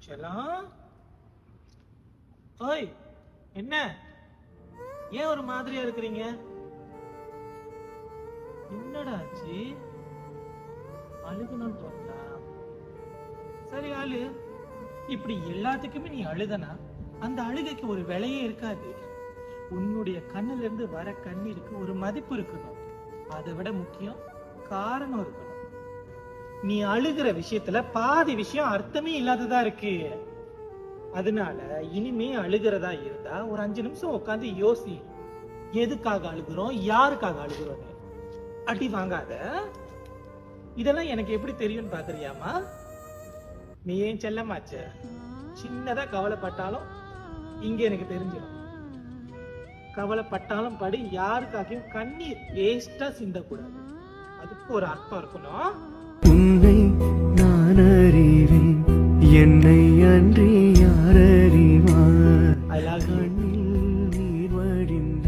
செல்லம், ஓய், என்ன ஏன் ஒரு மாதிரியா இருக்கிறீங்க? என்னடா ஆச்சு? அழுகணும்னு தோணுதா? சரி அழு. இப்படி எல்லாத்துக்குமே நீ அழுதனா அந்த அழுகைக்கு ஒரு விலையே இருக்காது. உன்னுடைய கண்ணுல இருந்து வர கண்ணீருக்கு ஒரு மதிப்பு இருக்கணும். அதை விட முக்கியம் காரணம் இருக்கணும். நீ அழுகிற விஷயத்துல பாதி விஷயம் அர்த்தமே இல்லாததா இருக்கு. அதனால இனிமே அழுகிறதா இருந்தா ஒரு 5 நிமிஷம் உட்காந்து யோசி. எதுக்காக அழுகிறோம், யாருக்காக அழுகிறோம்? அடி வாங்காத. இதெல்லாம் எனக்கு எப்படி தெரியும்னு பாக்குறியாமா? நீ ஏன் செல்லமாச்ச? சின்னதா கவலைப்பட்டாலும் இங்க எனக்கு தெரிஞ்சிடும். கவலைப்பட்டாலும் படி, யாருக்காகவும் கண்ணீர் வேஸ்டா சிந்தக்கூடாது. அதுக்கு ஒரு அர்த்தம் இருக்கணும். உன்னை நான் அறிவேன், என்னை அன்றி யார் அறிவேன்?